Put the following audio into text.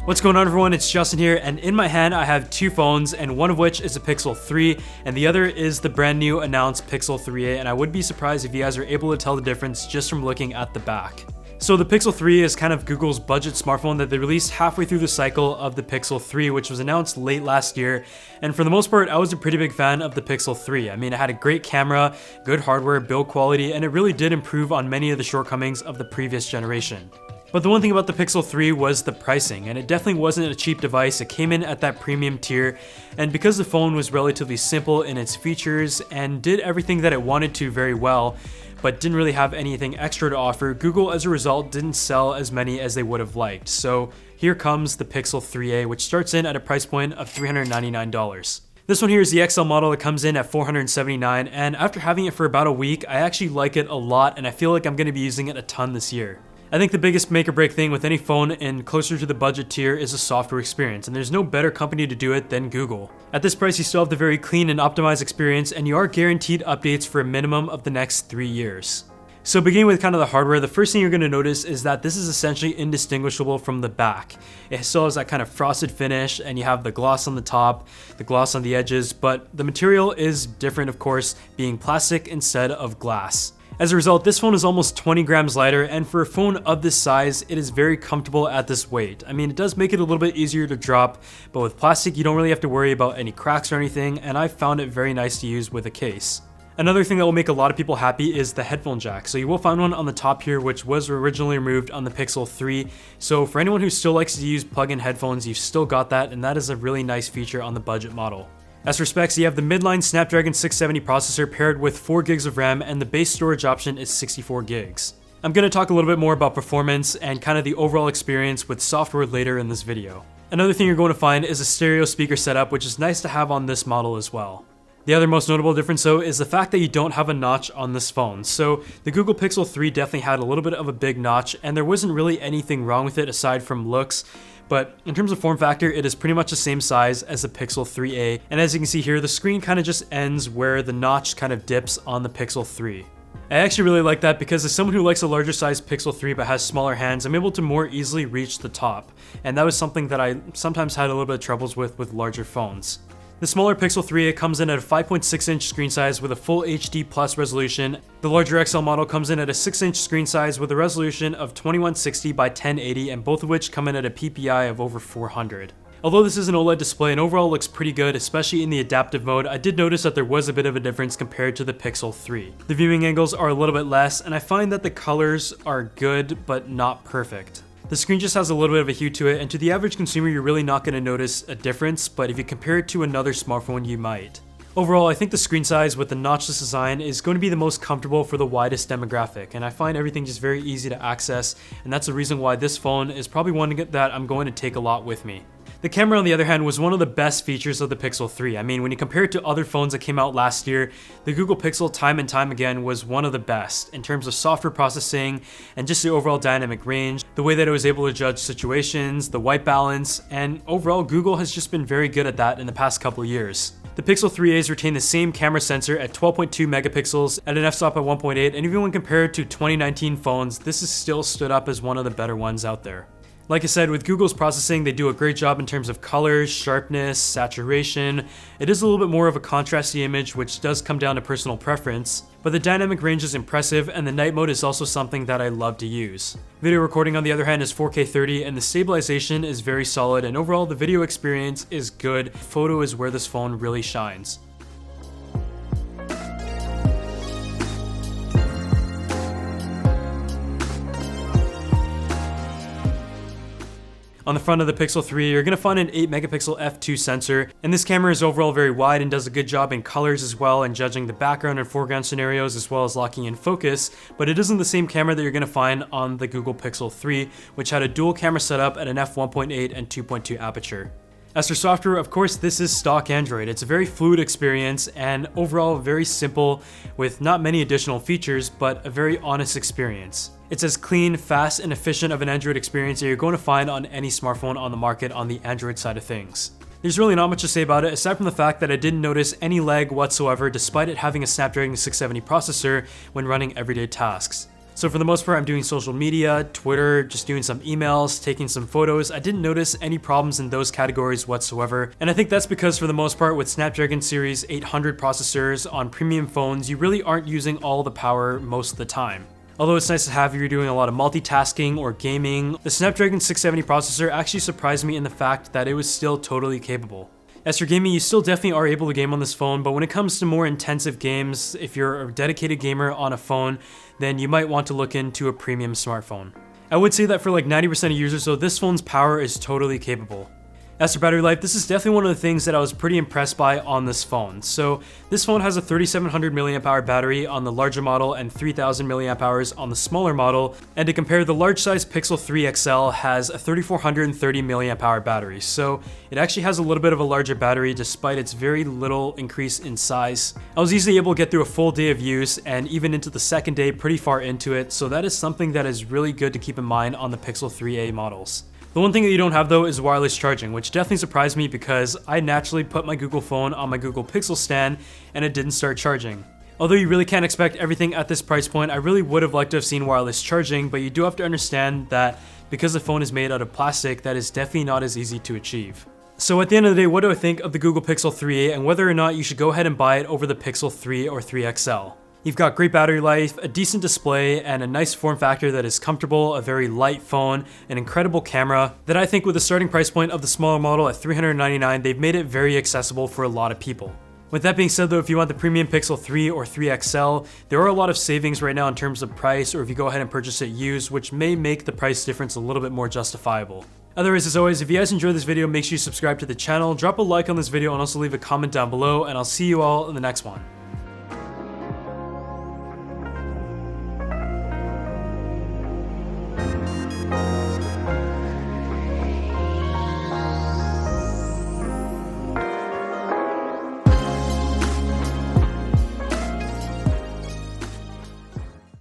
What's going on, everyone? It's Justin here, and in my hand I have two phones, and one of which is a Pixel 3 and the other is the brand new announced Pixel 3a, and I would be surprised if you guys are able to tell the difference just from looking at the back. So the Pixel 3 is kind of Google's budget smartphone that they released halfway through the cycle of the Pixel 3, which was announced late last year. And for the most part, I was a pretty big fan of the Pixel 3. I mean, it had a great camera, good hardware, build quality, and it really did improve on many of the shortcomings of the previous generation. But the one thing about the Pixel 3 was the pricing, and it definitely wasn't a cheap device. It came in at that premium tier, and because the phone was relatively simple in its features and did everything that it wanted to very well, but didn't really have anything extra to offer, Google as a result didn't sell as many as they would have liked. So here comes the Pixel 3a, which starts in at a price point of $399. This one here is the XL model that comes in at $479, and after having it for about a week, I actually like it a lot, and I feel like I'm going to be using it a ton this year. I think the biggest make or break thing with any phone in closer to the budget tier is the software experience, and there's no better company to do it than Google. At this price, you still have the very clean and optimized experience, and you are guaranteed updates for a minimum of the next 3 years. So beginning with kind of the hardware, the first thing you're going to notice is that this is essentially indistinguishable from the back. It still has that kind of frosted finish, and you have the gloss on the top, the gloss on the edges, but the material is different, of course, being plastic instead of glass. As a result, this phone is almost 20 grams lighter, and for a phone of this size, it is very comfortable at this weight. I mean, it does make it a little bit easier to drop, but with plastic, you don't really have to worry about any cracks or anything, and I found it very nice to use with a case. Another thing that will make a lot of people happy is the headphone jack. So you will find one on the top here, which was originally removed on the Pixel 3. So for anyone who still likes to use plug-in headphones, you've still got that, and that is a really nice feature on the budget model. As for specs, you have the midline Snapdragon 670 processor paired with 4 gigs of RAM, and the base storage option is 64 gigs. I'm going to talk a little bit more about performance and kind of the overall experience with software later in this video. Another thing you're going to find is a stereo speaker setup, which is nice to have on this model as well. The other most notable difference though is the fact that you don't have a notch on this phone. So the Google Pixel 3 definitely had a little bit of a big notch, and there wasn't really anything wrong with it aside from looks. But in terms of form factor, it is pretty much the same size as the Pixel 3a. And as you can see here, the screen kind of just ends where the notch kind of dips on the Pixel 3. I actually really like that because as someone who likes a larger size Pixel 3 but has smaller hands, I'm able to more easily reach the top. And that was something that I sometimes had a little bit of troubles with larger phones. The smaller Pixel 3a comes in at a 5.6-inch screen size with a full HD plus resolution. The larger XL model comes in at a 6-inch screen size with a resolution of 2160 by 1080, and both of which come in at a PPI of over 400. Although this is an OLED display and overall looks pretty good, especially in the adaptive mode, I did notice that there was a bit of a difference compared to the Pixel 3. The viewing angles are a little bit less, and I find that the colors are good but not perfect. The screen just has a little bit of a hue to it, and to the average consumer, you're really not going to notice a difference, but if you compare it to another smartphone, you might. Overall, I think the screen size with the notchless design is going to be the most comfortable for the widest demographic, and I find everything just very easy to access, and that's the reason why this phone is probably one that I'm going to take a lot with me. The camera, on the other hand, was one of the best features of the Pixel 3. I mean, when you compare it to other phones that came out last year, the Google Pixel time and time again was one of the best in terms of software processing and just the overall dynamic range, the way that it was able to judge situations, the white balance, and overall Google has just been very good at that in the past couple of years. The Pixel 3a's retain the same camera sensor at 12.2 megapixels at an f-stop at 1.8, and even when compared to 2019 phones, this is still stood up as one of the better ones out there. Like I said, with Google's processing, they do a great job in terms of colors, sharpness, saturation. It is a little bit more of a contrasty image, which does come down to personal preference, but the dynamic range is impressive, and the night mode is also something that I love to use. Video recording, on the other hand, is 4K 30, and the stabilization is very solid, and overall the video experience is good. Photo is where this phone really shines. On the front of the Pixel 3, you're going to find an 8 megapixel f2 sensor, and this camera is overall very wide and does a good job in colors as well, and judging the background and foreground scenarios as well as locking in focus, but it isn't the same camera that you're going to find on the Google Pixel 3, which had a dual camera setup at an f1.8 and 2.2 aperture. As for software, of course, this is stock Android. It's a very fluid experience and overall very simple with not many additional features, but a very honest experience. It's as clean, fast, and efficient of an Android experience that you're going to find on any smartphone on the market on the Android side of things. There's really not much to say about it aside from the fact that I didn't notice any lag whatsoever despite it having a Snapdragon 670 processor when running everyday tasks. So for the most part, I'm doing social media, Twitter, just doing some emails, taking some photos. I didn't notice any problems in those categories whatsoever. And I think that's because for the most part with Snapdragon Series 800 processors on premium phones, you really aren't using all the power most of the time. Although it's nice to have if you're doing a lot of multitasking or gaming, the Snapdragon 670 processor actually surprised me in the fact that it was still totally capable. As for gaming, you still definitely are able to game on this phone, but when it comes to more intensive games, if you're a dedicated gamer on a phone, then you might want to look into a premium smartphone. I would say that for like 90% of users though, this phone's power is totally capable. As for battery life, this is definitely one of the things that I was pretty impressed by on this phone. So this phone has a 3700 mAh battery on the larger model and 3000 mAh on the smaller model. And to compare, the large size Pixel 3 XL has a 3430 mAh battery. So it actually has a little bit of a larger battery despite its very little increase in size. I was easily able to get through a full day of use and even into the second day pretty far into it. So that is something that is really good to keep in mind on the Pixel 3a models. The one thing that you don't have though is wireless charging, which definitely surprised me because I naturally put my Google phone on my Google Pixel stand and it didn't start charging. Although you really can't expect everything at this price point, I really would have liked to have seen wireless charging, but you do have to understand that because the phone is made out of plastic, that is definitely not as easy to achieve. So at the end of the day, what do I think of the Google Pixel 3a and whether or not you should go ahead and buy it over the Pixel 3 or 3 XL? You've got great battery life, a decent display, and a nice form factor that is comfortable, a very light phone, an incredible camera that I think with the starting price point of the smaller model at $399, they've made it very accessible for a lot of people. With that being said though, if you want the premium Pixel 3 or 3 XL, there are a lot of savings right now in terms of price, or if you go ahead and purchase it used, which may make the price difference a little bit more justifiable. Otherwise, as always, if you guys enjoyed this video, make sure you subscribe to the channel, drop a like on this video, and also leave a comment down below, and I'll see you all in the next one.